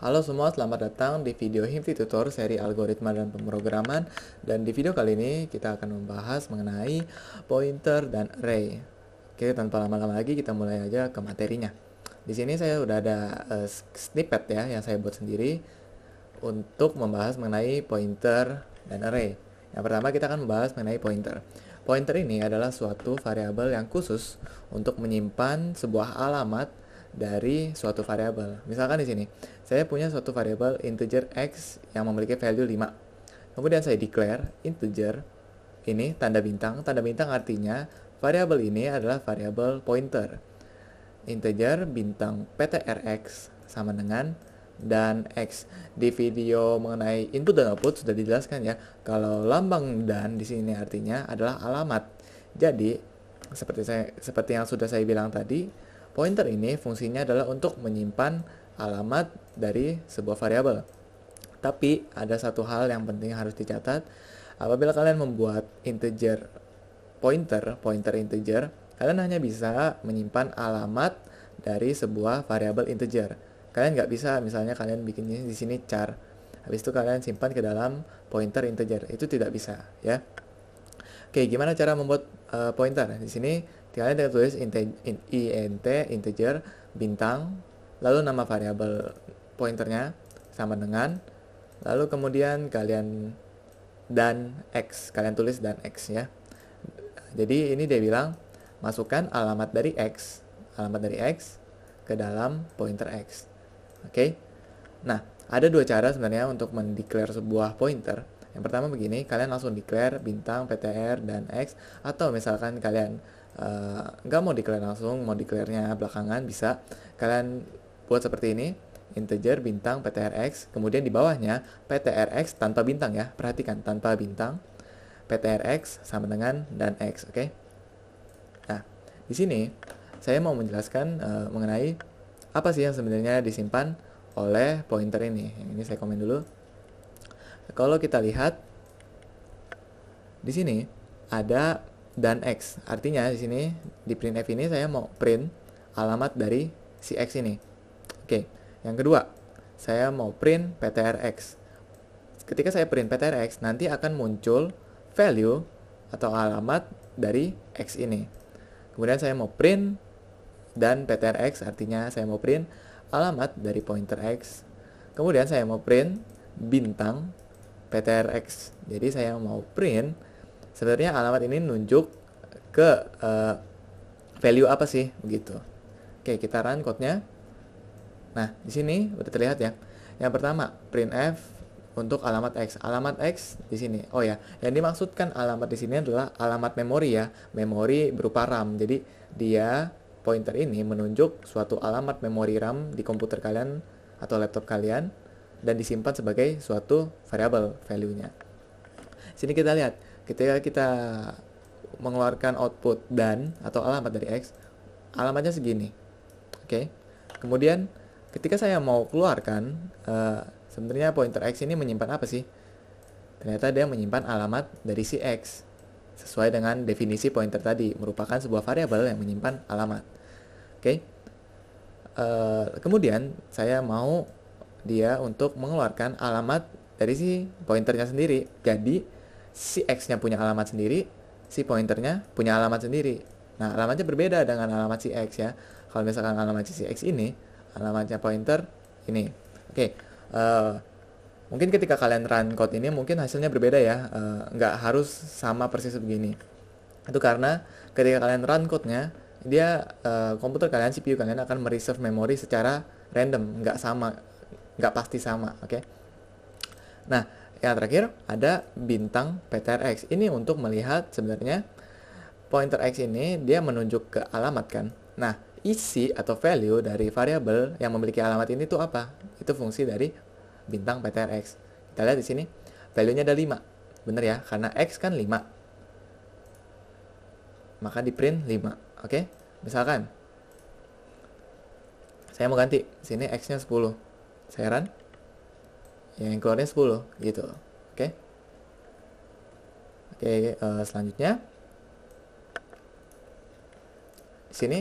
Halo semua, selamat datang di video Himti Tutor seri algoritma dan pemrograman. Dan di video kali ini kita akan membahas mengenai pointer dan array. Oke, tanpa lama-lama lagi kita mulai aja ke materinya. Di sini saya udah ada snippet ya yang saya buat sendiri untuk membahas mengenai pointer dan array. Yang pertama kita akan membahas mengenai pointer. Pointer ini adalah suatu variabel yang khusus untuk menyimpan sebuah alamat dari suatu variabel. Misalkan di sini, saya punya suatu variabel integer x yang memiliki value 5. Kemudian saya declare integer ini tanda bintang. Tanda bintang artinya variabel ini adalah variabel pointer. Integer bintang ptrx sama dengan dan x. Di video mengenai input dan output sudah dijelaskan ya, kalau lambang dan di sini artinya adalah alamat. Jadi seperti yang sudah saya bilang tadi, pointer ini fungsinya adalah untuk menyimpan alamat dari sebuah variabel. Tapi ada satu hal yang penting harus dicatat. Apabila kalian membuat integer pointer integer, kalian hanya bisa menyimpan alamat dari sebuah variabel integer. Kalian nggak bisa, misalnya kalian bikinnya di sini char, habis itu kalian simpan ke dalam pointer integer, itu tidak bisa ya. Oke, gimana cara membuat pointer? Di sini kalian tinggal tulis int integer bintang, lalu nama variabel pointernya sama dengan, lalu kemudian kalian dan x, kalian tulis dan x ya. Jadi ini dia bilang masukkan alamat dari x ke dalam pointer x. Oke. Nah, ada dua cara sebenarnya untuk mendeclare sebuah pointer. Yang pertama begini, kalian langsung declare bintang, ptr, dan x. Atau misalkan kalian nggak mau declare langsung, mau declare-nya belakangan, bisa. Kalian buat seperti ini, integer bintang, ptrx. Kemudian di bawahnya, ptrx tanpa bintang ya. Perhatikan, tanpa bintang. ptrx sama dengan dan x, oke? Nah, di sini saya mau menjelaskan mengenai apa sih yang sebenarnya disimpan oleh pointer ini. Yang ini saya komen dulu. Kalau kita lihat di sini ada dan x. Artinya di sini di printf ini saya mau print alamat dari si x ini. Oke. Yang kedua, saya mau print ptrx. Ketika saya print ptrx, nanti akan muncul value atau alamat dari x ini. Kemudian saya mau print dan ptrx, artinya saya mau print alamat dari pointer x. Kemudian saya mau print bintang ptrx. Jadi saya mau print sebenarnya alamat ini nunjuk ke value apa sih begitu. Oke, kita run code-nya. Nah, di sini udah terlihat ya. Yang pertama, printf untuk alamat x. Alamat x di sini. Oh ya, yang dimaksudkan alamat di sini adalah alamat memori ya. Memori berupa RAM. Jadi dia pointer ini menunjuk suatu alamat memori RAM di komputer kalian atau laptop kalian dan disimpan sebagai suatu variabel value-nya. Sini kita lihat, ketika kita mengeluarkan output dan atau alamat dari x, alamatnya segini. Oke. Kemudian ketika saya mau keluarkan, sebenarnya pointer x ini menyimpan apa sih? Ternyata dia menyimpan alamat dari si x. Sesuai dengan definisi pointer tadi, merupakan sebuah variabel yang menyimpan alamat. Oke. Kemudian saya mau dia untuk mengeluarkan alamat dari si pointernya sendiri. Jadi si x-nya punya alamat sendiri, si pointernya punya alamat sendiri. Nah, alamatnya berbeda dengan alamat si x ya. Kalau misalkan alamat si x ini, alamatnya pointer ini. Oke. Mungkin ketika kalian run code ini mungkin hasilnya berbeda ya, nggak harus sama persis begini. Itu karena ketika kalian run code-nya, dia komputer kalian, CPU kalian akan mereserve memori secara random, nggak pasti sama, oke? Nah, yang terakhir ada bintang ptrx. Ini untuk melihat sebenarnya pointer x ini dia menunjuk ke alamat kan. Nah, isi atau value dari variabel yang memiliki alamat ini tuh apa? Itu fungsi dari bintang ptrx. Kita lihat di sini, value-nya ada 5. Bener ya, karena x kan 5. Maka di print 5. Oke? Misalkan saya mau ganti, sini x-nya 10. Saya run. Yang keluarnya 10 gitu. Oke? Oke, selanjutnya di sini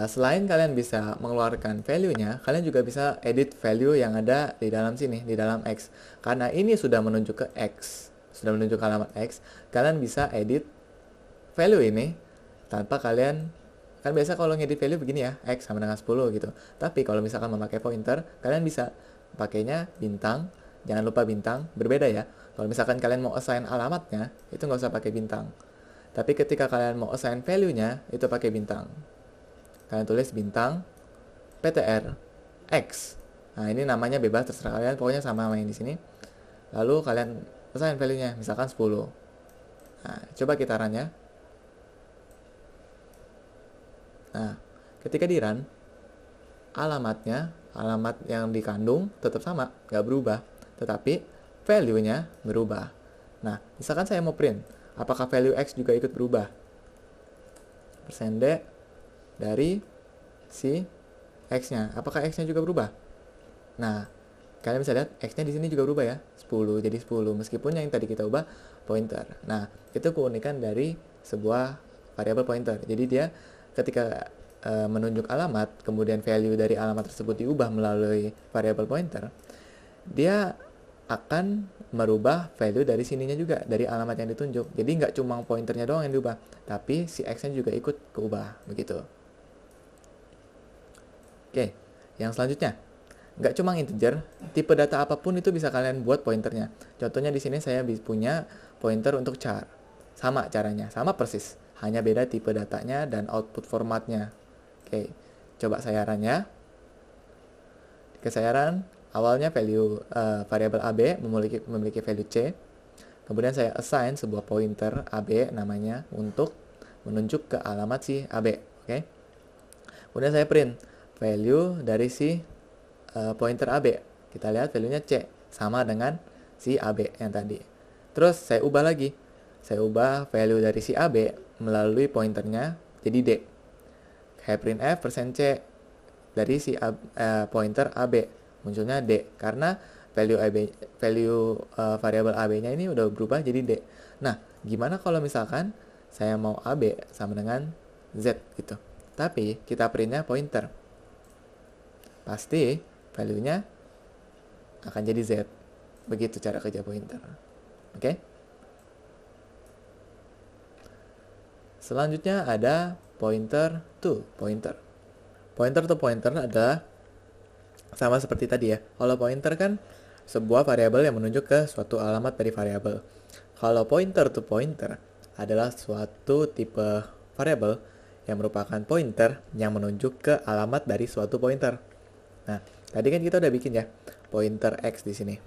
Selain kalian bisa mengeluarkan value-nya, kalian juga bisa edit value yang ada di dalam sini, di dalam X. Karena ini sudah menunjuk ke X, sudah menunjuk ke alamat X, kalian bisa edit value ini tanpa kalian, kan biasa kalau ngedit value begini ya, X sama dengan 10 gitu. Tapi kalau misalkan memakai pointer, kalian bisa pakainya bintang, jangan lupa bintang, berbeda ya. Kalau misalkan kalian mau assign alamatnya, itu nggak usah pakai bintang. Tapi ketika kalian mau assign value-nya, itu pakai bintang. Kalian tulis bintang PTR X. Nah, ini namanya bebas terserah kalian, pokoknya sama yang di sini. Lalu kalian assign value-nya, misalkan 10. Nah, coba kita run ya. Nah, ketika di run, alamatnya, alamat yang dikandung tetap sama, nggak berubah. Tetapi value-nya berubah. Nah, misalkan saya mau print, apakah value X juga ikut berubah? %D dari si X-nya. Apakah X-nya juga berubah? Nah, kalian bisa lihat X-nya di sini juga berubah ya. 10 jadi 10 meskipun yang tadi kita ubah pointer. Nah, itu keunikan dari sebuah variabel pointer. Jadi dia ketika menunjuk alamat, kemudian value dari alamat tersebut diubah melalui variabel pointer, dia akan merubah value dari sininya juga, dari alamat yang ditunjuk. Jadi nggak cuma pointernya doang yang diubah, tapi si X-nya juga ikut keubah, begitu. Oke, yang selanjutnya, nggak cuma integer, tipe data apapun itu bisa kalian buat pointernya. Contohnya di sini saya punya pointer untuk char. Sama caranya, sama persis. Hanya beda tipe datanya dan output formatnya. Oke, coba saya run ya. Ketika saya run, awalnya value variabel AB memiliki value C. Kemudian saya assign sebuah pointer AB namanya untuk menunjuk ke alamat si AB. Oke. Kemudian saya print value dari si pointer AB. Kita lihat value-nya C, sama dengan si AB yang tadi. Terus saya ubah lagi. Saya ubah value dari si AB melalui pointernya jadi D. Kayak printf %C dari si pointer AB. Munculnya D karena value variabel AB-nya ini udah berubah jadi D. Nah, gimana kalau misalkan saya mau AB sama dengan Z gitu. Tapi kita printnya pointer. Pasti value-nya akan jadi Z. Begitu cara kerja pointer. Oke? Selanjutnya ada pointer to pointer. Pointer to pointer adalah sama seperti tadi ya. Kalau pointer kan sebuah variabel yang menunjuk ke suatu alamat dari variabel. Kalau pointer to pointer adalah suatu tipe variabel yang merupakan pointer yang menunjuk ke alamat dari suatu pointer. Nah, tadi kan kita udah bikin ya pointer X di sini.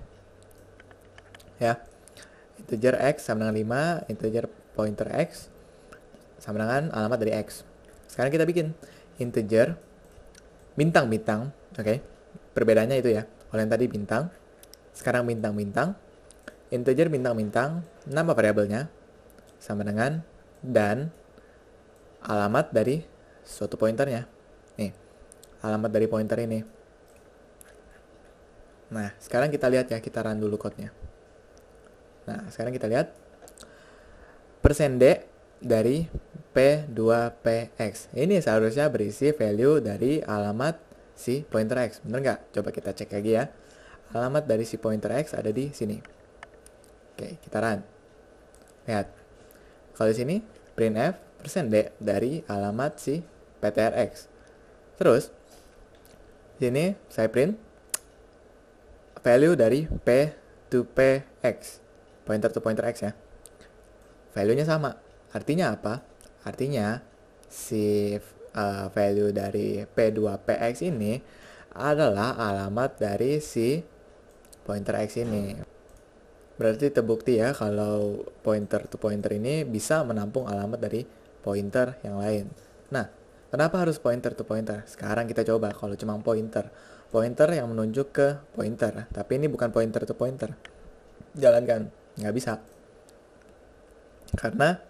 Ya. Integer X sama dengan 5, integer pointer X sama dengan alamat dari X. Sekarang kita bikin integer bintang-bintang, oke. Perbedaannya itu ya. Kalau yang tadi bintang, sekarang bintang-bintang. Integer bintang-bintang, nama variabelnya sama dengan dan alamat dari suatu pointernya. Nih, alamat dari pointer ini. Nah, sekarang kita lihat ya, kita run dulu code-nya. Nah, sekarang kita lihat %D dari P2PX. Ini seharusnya berisi value dari alamat si pointer X. Bener nggak? Coba kita cek lagi ya. Alamat dari si pointer X ada di sini. Oke, kita run. Lihat. Kalau di sini, printf %D dari alamat si PTRX. Terus, di sini saya print value dari P to PX. Pointer to pointer X ya. Value-nya sama. Artinya apa? Artinya si value dari P2PX ini adalah alamat dari si pointer X ini. Berarti terbukti ya kalau pointer to pointer ini bisa menampung alamat dari pointer yang lain. Nah, kenapa harus pointer to pointer? Sekarang kita coba kalau cuma pointer. Pointer yang menunjuk ke pointer. Tapi ini bukan pointer to pointer. Jalankan. Nggak bisa. Karena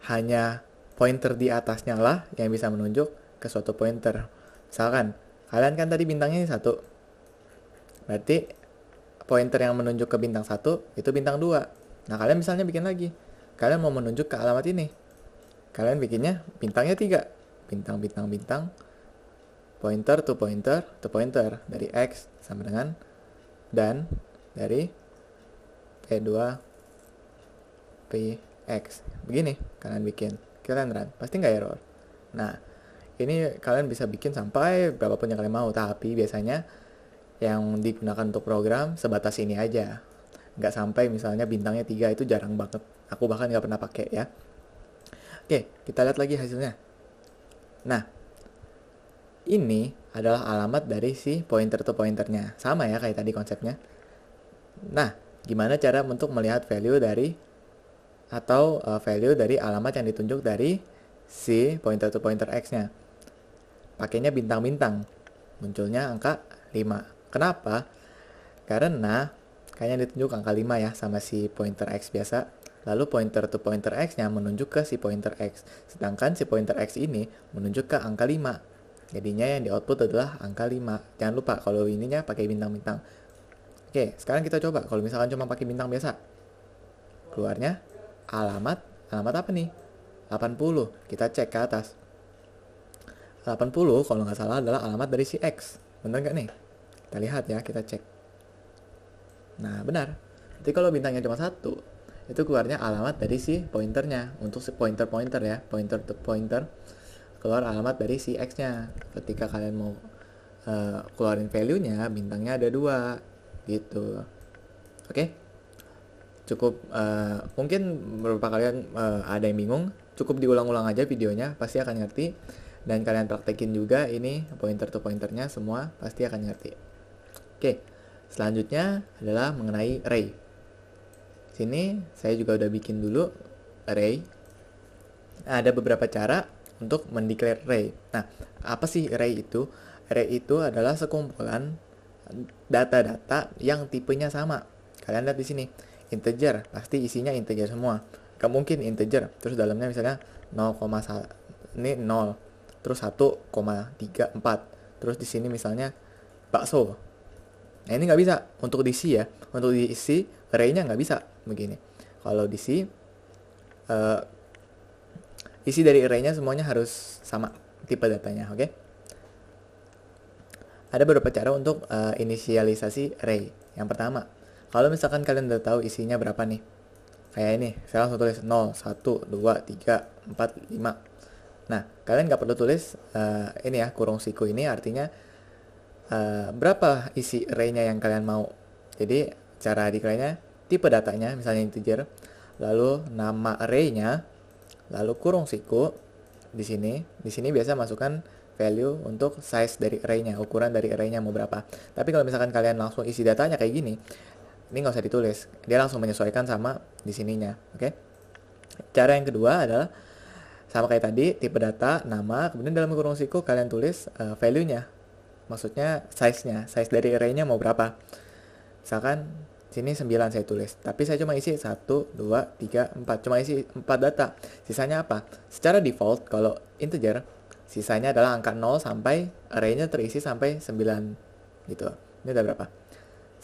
hanya pointer di atasnya lah yang bisa menunjuk ke suatu pointer. Misalkan, kalian kan tadi bintangnya ini 1. Berarti pointer yang menunjuk ke bintang 1 itu bintang 2. Nah, kalian misalnya bikin lagi. Kalian mau menunjuk ke alamat ini. Kalian bikinnya bintangnya 3. bintang, bintang, bintang, pointer to pointer to pointer, dari X sama dengan dan dari P2 PX. Begini kalian bikin, kalian run, pasti nggak error. Nah, ini kalian bisa bikin sampai berapapun yang kalian mau, tapi biasanya yang digunakan untuk program sebatas ini aja. Nggak sampai misalnya bintangnya 3, itu jarang banget. Aku bahkan nggak pernah pakai ya. Oke, kita lihat lagi hasilnya. Nah, ini adalah alamat dari si pointer to pointernya. Sama ya kayak tadi konsepnya. Nah, gimana cara untuk melihat value dari value dari alamat yang ditunjuk dari si pointer to pointer X-nya? Pakainya bintang-bintang. Munculnya angka 5. Kenapa? Karena kayaknya ditunjuk angka 5 ya sama si pointer X biasa. Lalu pointer to pointer X-nya menunjuk ke si pointer X. Sedangkan si pointer X ini menunjuk ke angka 5. Jadinya yang di output adalah angka 5. Jangan lupa kalau ininya pakai bintang-bintang. Oke, sekarang kita coba kalau misalkan cuma pakai bintang biasa. Keluarnya alamat apa nih? 80. Kita cek ke atas. 80 kalau nggak salah adalah alamat dari si X. Bener nggak nih? Kita lihat ya, kita cek. Nah, benar. Jadi kalau bintangnya cuma 1, itu keluarnya alamat dari si pointernya. Untuk si pointer ya, pointer to pointer, keluar alamat dari si X-nya. Ketika kalian mau keluarin value-nya, bintangnya ada 2 gitu. Oke? Cukup mungkin beberapa kalian ada yang bingung, cukup diulang-ulang aja videonya, pasti akan ngerti. Dan kalian praktekin juga ini pointer to pointernya, semua pasti akan ngerti. Oke, selanjutnya adalah mengenai array. Sini saya juga udah bikin dulu array. Ada beberapa cara untuk mendeclare array. Nah, apa sih array itu? Array itu adalah sekumpulan data-data yang tipenya sama. Kalian lihat di sini, integer, pasti isinya integer semua. Gak mungkin integer, terus dalamnya misalnya 0,1, ini 0, terus 1,34, terus di sini misalnya bakso. Nah, ini nggak bisa untuk diisi ya. Untuk diisi array-nya nggak bisa begini. Kalau diisi isi dari array-nya semuanya harus sama tipe datanya, oke? Ada beberapa cara untuk inisialisasi array. Yang pertama, kalau misalkan kalian udah tahu isinya berapa nih, kayak ini, saya langsung tulis 0, 1, 2, 3, 4, 5. Nah, kalian nggak perlu tulis ini ya, kurung siku ini artinya berapa isi array-nya yang kalian mau. Jadi, cara declare-nya, tipe datanya, misalnya integer, lalu nama array-nya, lalu kurung siku di sini. Di sini biasa masukkan value untuk size dari array-nya, ukuran dari array-nya mau berapa. Tapi kalau misalkan kalian langsung isi datanya kayak gini, ini nggak usah ditulis, dia langsung menyesuaikan sama di sininya, oke? Cara yang kedua adalah sama kayak tadi, tipe data, nama, kemudian dalam kurung siku kalian tulis value-nya. Maksudnya size-nya, size dari array-nya mau berapa. Misalkan sini 9 saya tulis, tapi saya cuma isi 1, 2, 3, 4, cuma isi 4 data. Sisanya apa? Secara default kalau integer, sisanya adalah angka 0 sampai array-nya terisi sampai 9 gitu. Ini udah berapa?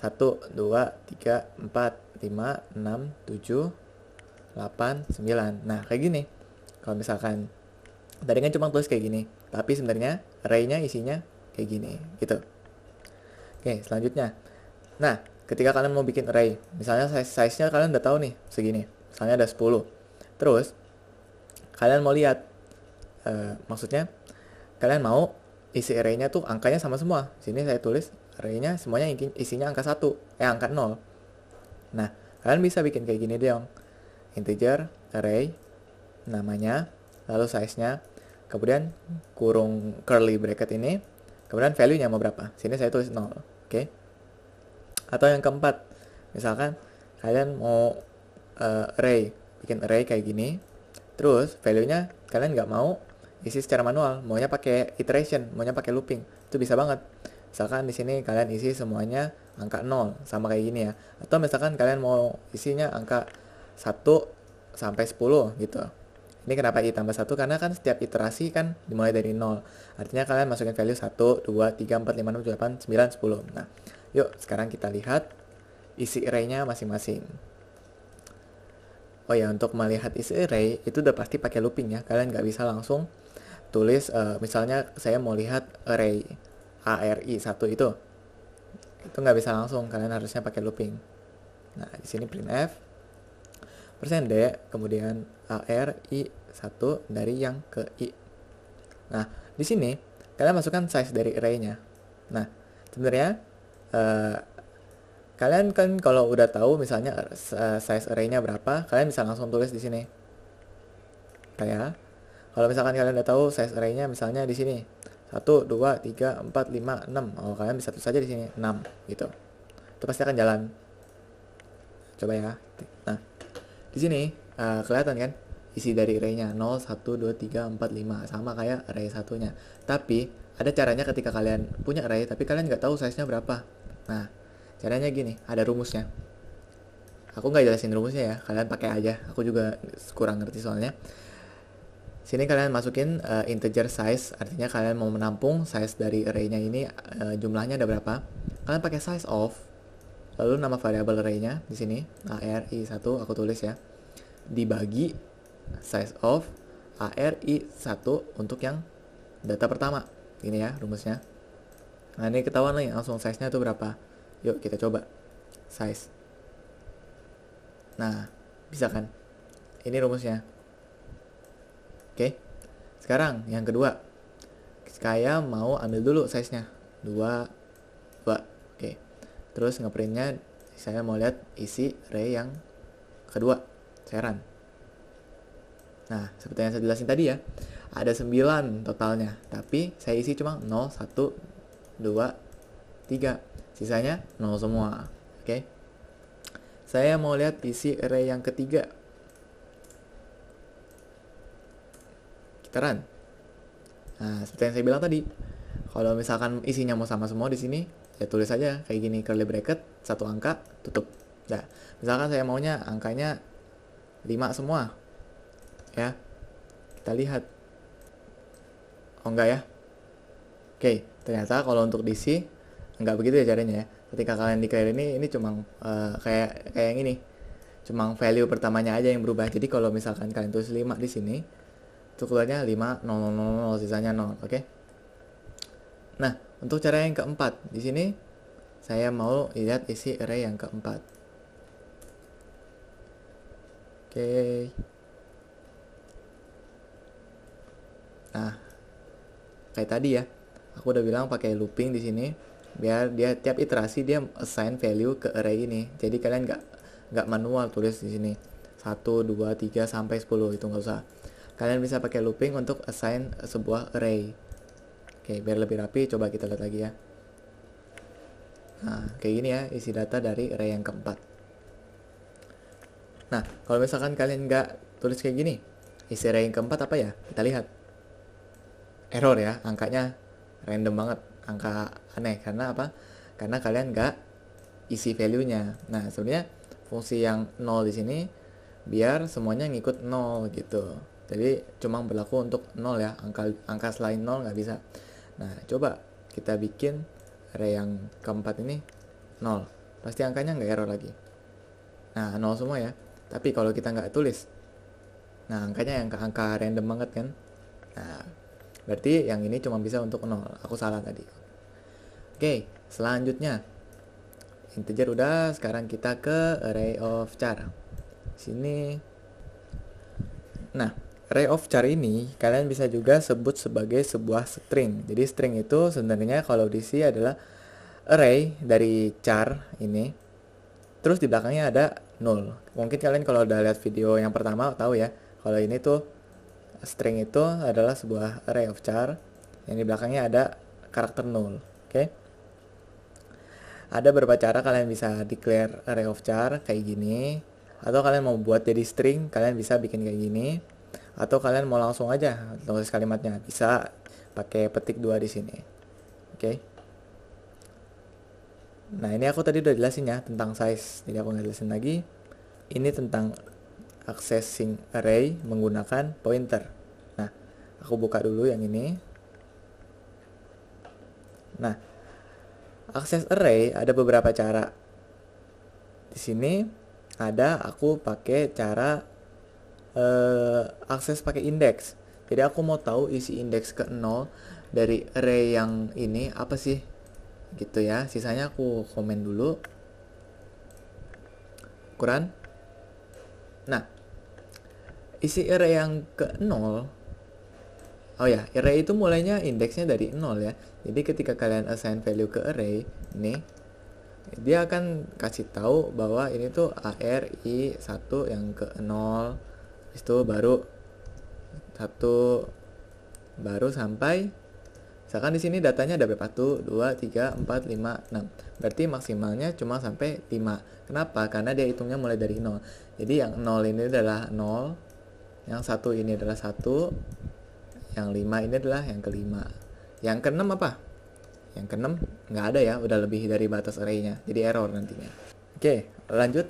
1, 2, 3, 4, 5, 6, 7, 8, 9. Nah, kayak gini. Kalau misalkan tadi kan cuma tulis kayak gini, tapi sebenarnya array-nya isinya kayak gini, gitu. Oke, selanjutnya. Nah, ketika kalian mau bikin array, misalnya size-nya kalian udah tahu nih, segini. Misalnya ada 10. Terus, kalian mau lihat, maksudnya, kalian mau isi array-nya tuh angkanya sama semua. Sini saya tulis array-nya semuanya isinya angka 1, angka 0. Nah, kalian bisa bikin kayak gini dong. Integer, array, namanya, lalu size-nya, kemudian kurung curly bracket ini, kemudian value-nya mau berapa. Sini saya tulis 0, oke? Atau yang keempat, misalkan kalian mau array, bikin array kayak gini, terus value-nya kalian nggak mau isi secara manual, maunya pakai iteration, maunya pakai looping, itu bisa banget. Misalkan di sini kalian isi semuanya angka 0, sama kayak gini ya. Atau misalkan kalian mau isinya angka 1 sampai 10 gitu. Ini kenapa I tambah 1? Karena kan setiap iterasi kan dimulai dari 0. Artinya kalian masukin value 1, 2, 3, 4, 5, 6, 7, 8, 9, 10. Nah, yuk sekarang kita lihat isi array-nya masing-masing. Oh ya, untuk melihat isi array itu udah pasti pakai looping ya. Kalian nggak bisa langsung tulis misalnya saya mau lihat array ARI1 itu nggak bisa langsung, kalian harusnya pakai looping. Nah, di sini printf %d kemudian ARI1 dari yang ke i. Nah, di sini kalian masukkan size dari array-nya. Nah, sebenarnya kalian kan kalau udah tahu misalnya size array-nya berapa, kalian bisa langsung tulis di sini. Kayak kalau misalkan kalian udah tahu size array-nya misalnya di sini 1 2 3 4 5 6. Oh, kalian bisa tulis saja di sini 6 gitu. Itu pasti akan jalan. Coba ya. Nah, di sini kelihatan kan isi dari array-nya 0 1 2 3 4 5 sama kayak array satunya. Tapi ada caranya ketika kalian punya array tapi kalian nggak tahu size-nya berapa. Nah, caranya gini, ada rumusnya. Aku nggak jelasin rumusnya ya, kalian pakai aja. Aku juga kurang ngerti soalnya. Sini kalian masukin integer size, artinya kalian mau menampung size dari array-nya ini jumlahnya ada berapa. Kalian pakai size of, lalu nama variabel array-nya di sini ARI1 aku tulis ya, dibagi size of ARI1 untuk yang data pertama. Ini ya rumusnya. Nah, ini ketahuan nih langsung size-nya itu berapa. Yuk kita coba size. Nah, bisa kan? Ini rumusnya. Oke. Sekarang yang kedua. Saya mau ambil dulu size-nya. 2 2. Oke. Terus ngeprintnya saya mau lihat isi array yang kedua. Saya run. Nah, seperti yang saya jelasin tadi ya. Ada 9 totalnya, tapi saya isi cuma 0 1 2 3. Sisanya 0 semua. Oke. Saya mau lihat isi array yang ketiga. Kita run. Nah, seperti yang saya bilang tadi, kalau misalkan isinya mau sama semua di sini, ya tulis aja kayak gini, curly bracket, satu angka, tutup. Nah, misalkan saya maunya angkanya 5 semua. Ya. Kita lihat. Oh enggak ya? Oke, ternyata kalau untuk DC enggak begitu ya caranya ya. Ketika kalian declare ini cuma kayak yang ini. Cuma value pertamanya aja yang berubah. Jadi kalau misalkan kalian tulis 5 di sini, itu keluarnya 5 0 0 0 sisanya 0, oke? Nah, untuk cara yang keempat, di sini saya mau lihat isi array yang keempat. Oke. Nah, kayak tadi ya, aku udah bilang pakai looping di sini biar dia tiap iterasi dia assign value ke array ini. Jadi kalian nggak manual tulis di sini 1 2 3 sampai 10, itu nggak usah. Kalian bisa pakai looping untuk assign sebuah array. Oke, biar lebih rapi coba kita lihat lagi ya. Nah, kayak gini ya isi data dari array yang keempat. Nah, kalau misalkan kalian nggak tulis kayak gini, isi array yang keempat apa ya? Kita lihat. Error ya, angkanya random banget, angka aneh. Karena apa? Karena kalian nggak isi value-nya. Nah, sebenarnya fungsi yang 0 di sini biar semuanya ngikut 0 gitu. Jadi cuma berlaku untuk 0 ya, angka selain 0 nggak bisa. Nah, coba kita bikin array yang keempat ini 0. Pasti angkanya nggak error lagi. Nah, 0 semua ya. Tapi kalau kita nggak tulis, nah angkanya yang angka random banget kan. Nah, berarti yang ini cuma bisa untuk 0. Aku salah tadi. Oke, selanjutnya integer udah, sekarang kita ke array of char. Sini. Nah, array of char ini kalian bisa juga sebut sebagai sebuah string. Jadi string itu sebenarnya kalau diisi adalah array dari char ini. Terus di belakangnya ada 0. Mungkin kalian kalau udah lihat video yang pertama tahu ya, kalau ini tuh string itu adalah sebuah array of char yang di belakangnya ada karakter 0. Oke. Ada beberapa cara kalian bisa declare array of char kayak gini, atau kalian mau buat jadi string, kalian bisa bikin kayak gini, atau kalian mau langsung aja tulis kalimatnya, bisa pakai petik 2 di sini. Oke. Nah, ini aku tadi udah jelasin ya tentang size, jadi aku nggak jelasin lagi. Ini tentang accessing array menggunakan pointer. Nah, aku buka dulu yang ini. Nah, access array ada beberapa cara. Di sini ada aku pakai cara akses pakai index. Jadi aku mau tahu isi indeks ke 0 dari array yang ini apa sih, gitu ya. Sisanya aku komen dulu ukuran. Nah, isi array yang ke 0, oh ya, array itu mulainya indeksnya dari 0 ya. Jadi ketika kalian assign value ke array ini, dia akan kasih tahu bahwa ini tuh ARI 1 yang ke 0, itu baru 1, baru sampai misalkan di sini datanya ada berapa tuh? 2, 3, 4, 5, 6. Berarti maksimalnya cuma sampai 5. Kenapa? Karena dia hitungnya mulai dari 0. Jadi yang 0 ini adalah 0, yang 1 ini adalah 1, yang 5 ini adalah yang kelima. Yang ke-6 apa? Yang ke-6 nggak ada ya, udah lebih dari batas array-nya. Jadi error nantinya. Oke, lanjut.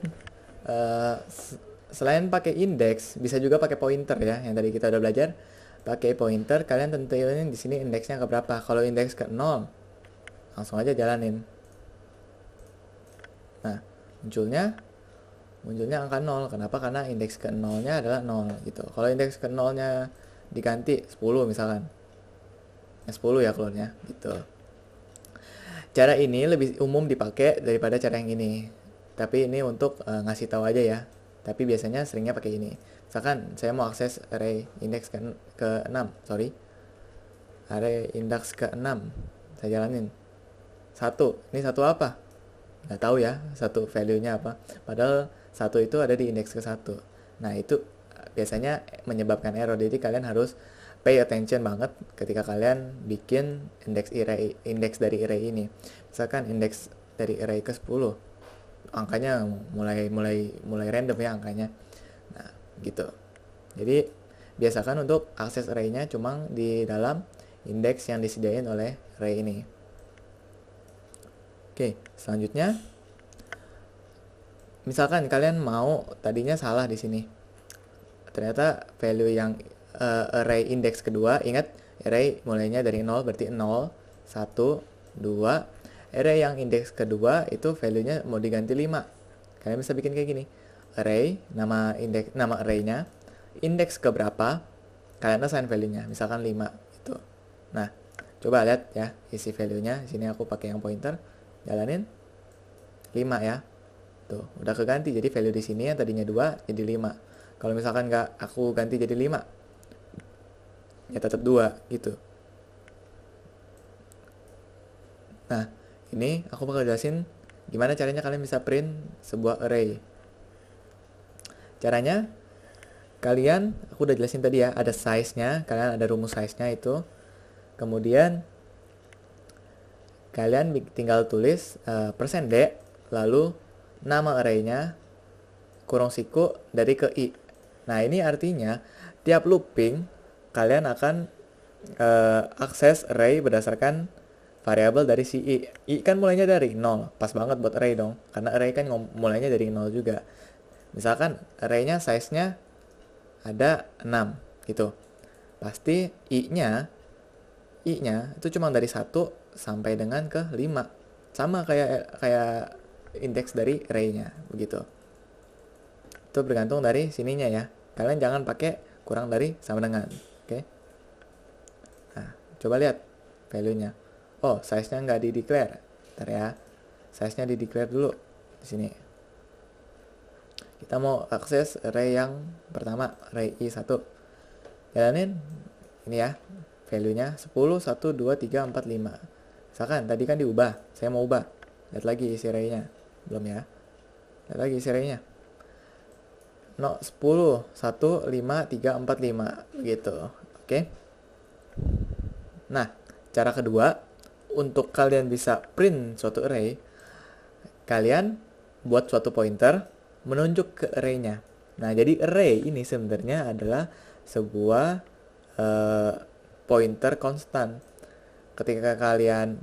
Selain pakai indeks, bisa juga pakai pointer ya, yang tadi kita udah belajar. Pakai pointer, kalian tentuin di sini indeksnya ke berapa. Kalau indeks ke 0, langsung aja jalanin. Nah, munculnya angka 0. Kenapa? Karena indeks ke 0-nya adalah 0 gitu. Kalau indeks ke 0-nya diganti 10 misalkan, 10 ya keluarnya gitu. Cara ini lebih umum dipakai daripada cara yang ini. Tapi ini untuk ngasih tahu aja ya. Tapi biasanya seringnya pakai ini. Misalkan saya mau akses array indeks ke 6, array indeks ke 6. Saya jalanin. 1. Ini 1 apa? Nggak tahu ya, 1 value-nya apa. Padahal 1 itu ada di indeks ke 1. Nah, itu biasanya menyebabkan error. Jadi kalian harus pay attention banget ketika kalian bikin indeks dari array ini. Misalkan indeks dari array ke 10, angkanya mulai random ya angkanya. Nah, gitu. Jadi biasakan untuk akses array-nya cuma di dalam indeks yang disediain oleh array ini. Oke, selanjutnya misalkan kalian mau tadinya salah di sini. Ternyata value yang array indeks kedua, ingat array mulainya dari 0 berarti 0, 1, 2. Array yang indeks kedua itu value-nya mau diganti 5. Kalian bisa bikin kayak gini. Array, nama array-nya, indeks ke berapa, kalian assign value-nya, misalkan 5 gitu. Nah, coba lihat ya isi value-nya. Sini aku pakai yang pointer, jalanin 5 ya. Tuh, udah keganti. Jadi value di sini yang tadinya 2 jadi 5. Kalau misalkan nggak aku ganti jadi 5, ya tetap 2 gitu. Nah, ini aku bakal jelasin gimana caranya kalian bisa print sebuah array. Caranya, aku udah jelasin tadi ya, ada size-nya, kalian ada rumus size-nya itu. Kemudian, kalian tinggal tulis %d, lalu nama array-nya, kurung siku dari ke i. Nah, ini artinya, tiap looping, kalian akan akses array berdasarkan variabel dari si i. I kan mulainya dari 0. Pas banget buat array dong. Karena array kan mulainya dari 0 juga. Misalkan array-nya size-nya ada 6 gitu. Pasti i-nya itu cuma dari 1 sampai dengan ke 5. Sama kayak indeks dari array-nya begitu. Itu bergantung dari sininya ya. Kalian jangan pakai kurang dari sama dengan. Oke. Nah, coba lihat value-nya. Oh, size-nya nggak di-declare. Bentar ya. Size-nya di-declare dulu di sini. Kita mau akses array yang pertama, array i1. Jalanin ini ya. Value-nya 10, 1, 2, 3, 4, 5. Misalkan tadi kan diubah. Saya mau ubah. Lihat lagi isi array-nya. Belum ya. Lihat lagi isi array-nya. 10, 1, 5, 3, 4, 5. Gitu. Oke. Nah, cara kedua, untuk kalian bisa print suatu array, kalian buat suatu pointer menunjuk ke array-nya. Nah, jadi array ini sebenarnya adalah sebuah pointer konstan. Ketika kalian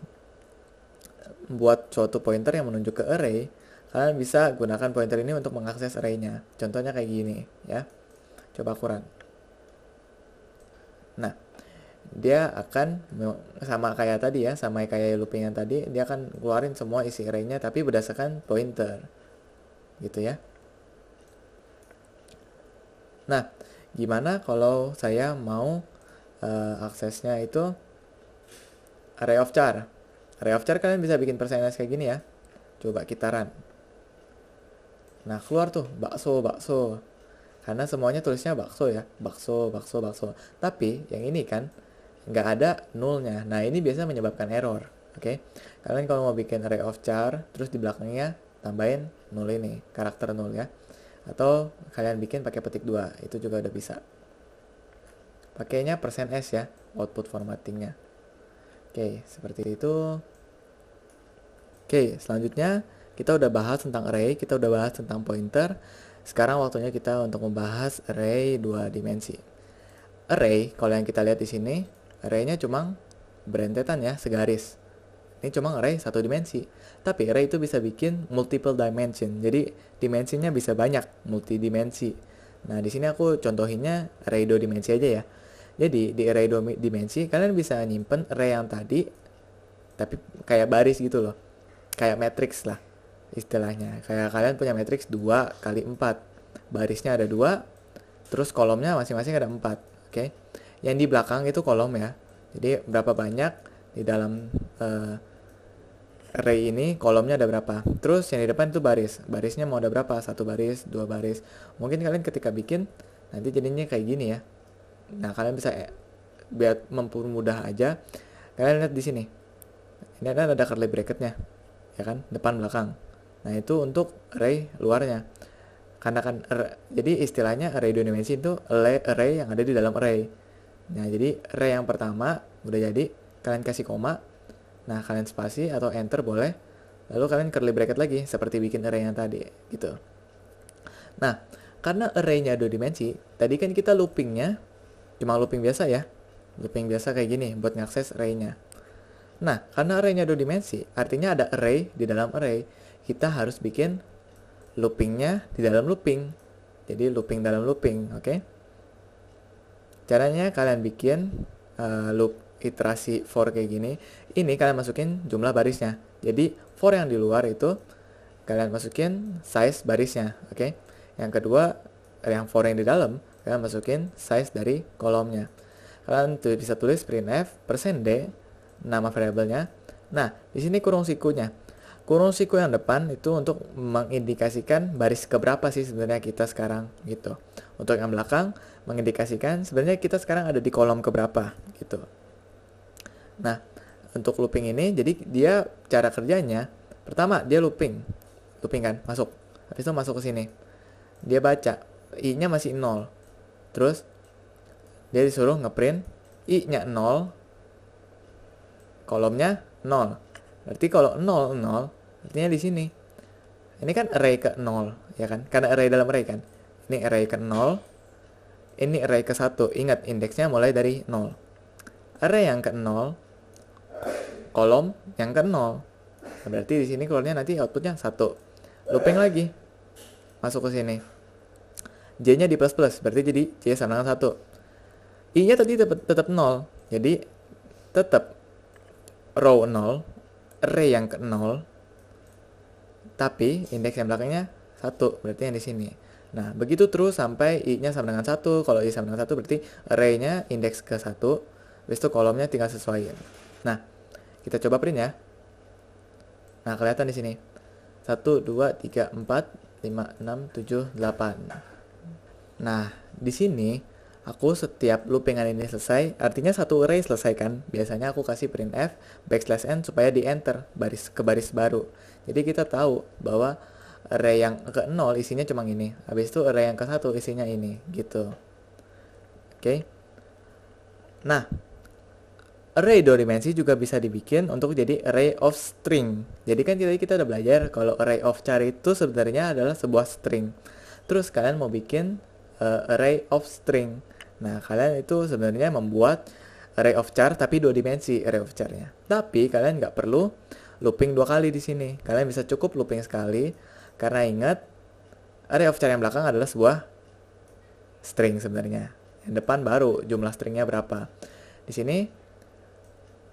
buat suatu pointer yang menunjuk ke array, kalian bisa gunakan pointer ini untuk mengakses array-nya. Contohnya kayak gini ya. Coba aku run. Nah, dia akan sama kayak tadi ya, sama kayak looping yang tadi, dia akan keluarin semua isi array-nya tapi berdasarkan pointer gitu ya. Nah, gimana kalau saya mau aksesnya itu array of char. Array of char kalian bisa bikin persentage kayak gini ya. Coba kita run. Nah, keluar tuh bakso, bakso. Karena semuanya tulisnya bakso ya. Bakso, bakso, bakso. Tapi yang ini kan nggak ada nullnya. Nah, ini biasanya menyebabkan error. Oke. Kalian kalau mau bikin array of char, terus di belakangnya tambahin null ini, karakter null ya. Atau kalian bikin pakai petik 2, itu juga udah bisa. Pakainya %s ya, output formattingnya. Oke, seperti itu. Oke, selanjutnya kita udah bahas tentang array, kita udah bahas tentang pointer. Sekarang waktunya kita untuk membahas array 2 dimensi. Array, kalau yang kita lihat di sini, array-nya cuma berentetan ya, segaris. Ini cuma array 1 dimensi. Tapi array itu bisa bikin multiple dimension. Jadi dimensinya bisa banyak, multidimensi. Nah, di sini aku contohinnya array 2 dimensi aja ya. Jadi di array 2 dimensi kalian bisa nyimpen array yang tadi tapi kayak baris gitu loh. Kayak matrix lah istilahnya. Kayak kalian punya matrix 2 kali 4. Barisnya ada 2, terus kolomnya masing-masing ada 4. Oke. Yang di belakang itu kolom ya. Jadi berapa banyak di dalam array ini kolomnya ada berapa. Terus yang di depan itu baris. Barisnya mau ada berapa? 1 baris, 2 baris. Mungkin kalian ketika bikin nanti jadinya kayak gini ya. Nah, kalian bisa biar mempermudah aja. Kalian lihat di sini. Ini kan ada curly bracketnya. Ya kan? Depan belakang. Nah, itu untuk array luarnya. Karena kan jadi istilahnya array 2 dimensi itu array yang ada di dalam array. Nah, jadi array yang pertama udah jadi, kalian kasih koma. Nah, kalian spasi atau enter boleh. Lalu kalian curly bracket lagi seperti bikin array yang tadi gitu. Nah, karena array-nya 2 dimensi, tadi kan kita loopingnya cuma looping biasa ya. Looping biasa kayak gini buat ngakses array-nya. Nah, karena array-nya 2 dimensi, artinya ada array di dalam array. Kita harus bikin loopingnya di dalam looping. Jadi looping dalam looping, oke? Caranya kalian bikin loop iterasi for kayak gini. Ini kalian masukin jumlah barisnya. Jadi for yang di luar itu kalian masukin size barisnya, oke? Yang kedua, yang for yang di dalam kalian masukin size dari kolomnya. Kalian bisa tulis printf %d nama variabelnya. Nah, di sini kurung sikunya. Kurung siku yang depan itu untuk mengindikasikan baris keberapa sih sebenarnya kita sekarang gitu. Untuk yang belakang mengindikasikan sebenarnya kita sekarang ada di kolom keberapa gitu. Nah, untuk looping ini jadi dia cara kerjanya pertama dia looping kan masuk. Habis itu masuk ke sini. Dia baca i-nya masih 0. Terus dia disuruh ngeprint i-nya 0, kolomnya 0. Berarti kalau 0 0 artinya di sini. Ini kan array ke 0, ya kan? Karena array dalam array kan. Ini array ke 0. Ini array ke 1. Ingat indeksnya mulai dari 0. Array yang ke 0, kolom yang ke 0. Berarti di sini keluarnya nanti outputnya 1. Looping lagi. Masuk ke sini. J-nya di plus plus, berarti jadi J sama dengan 1. I-nya tadi tetap 0. Jadi tetap row 0, array yang ke 0, tapi indeks yang belakangnya 1, berarti yang di sini. Nah, begitu terus sampai i-nya sama dengan 1. Kalau i sama dengan 1 berarti array-nya indeks ke 1. Habis itu kolomnya tinggal sesuaiin. Nah, kita coba print ya. Nah, kelihatan di sini. 1 2 3 4 5 6 7 8. Nah, di sini aku setiap loopingan ini selesai, artinya satu array selesai kan. Biasanya aku kasih printf \n supaya di enter ke baris baru. Jadi kita tahu bahwa array yang ke 0 isinya cuma ini. Habis itu array yang ke 1 isinya ini gitu. Oke. Nah, array 2 dimensi juga bisa dibikin untuk jadi array of string. Jadi kan tadi kita udah belajar kalau array of char itu sebenarnya adalah sebuah string. Terus kalian mau bikin array of string. Nah, kalian itu sebenarnya membuat array of char tapi 2 dimensi array of char-nya. Tapi kalian nggak perlu looping 2 kali di sini. Kalian bisa cukup looping sekali karena ingat array of char yang belakang adalah sebuah string sebenarnya. Yang depan baru jumlah stringnya berapa. Di sini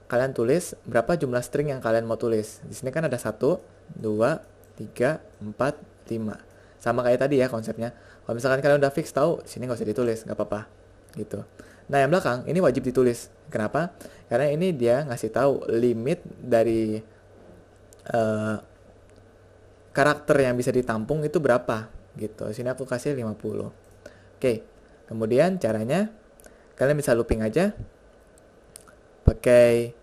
kalian tulis berapa jumlah string yang kalian mau tulis. Di sini kan ada 1, 2, 3, 4, 5. Sama kayak tadi ya konsepnya. Kalau misalkan kalian udah fix tahu, sini nggak usah ditulis, nggak apa-apa gitu. Nah, yang belakang ini wajib ditulis. Kenapa? Karena ini dia ngasih tahu limit dari eh, karakter yang bisa ditampung itu berapa gitu. Sini aku kasih 50. Oke. Kemudian caranya kalian bisa looping aja pakai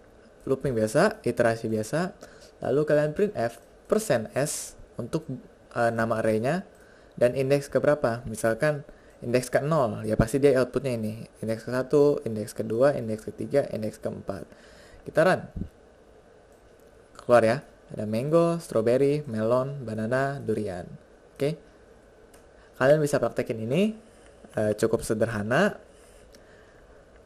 looping biasa, iterasi biasa. Lalu kalian printf %s untuk nama arraynya dan indeks ke berapa. Misalkan indeks ke 0, ya pasti dia outputnya ini. Indeks ke 1, indeks ke 2, indeks ke 3, indeks ke 4. Kita run. Keluar ya. Ada mango, strawberry, melon, banana, durian. Oke. Kalian bisa praktekin ini. Cukup sederhana.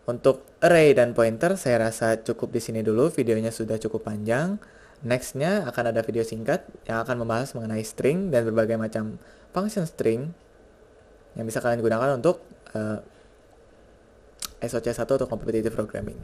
Untuk array dan pointer saya rasa cukup di sini dulu. Videonya sudah cukup panjang. Nextnya akan ada video singkat yang akan membahas mengenai string dan berbagai macam function string yang bisa kalian gunakan untuk SOC1 atau competitive programming.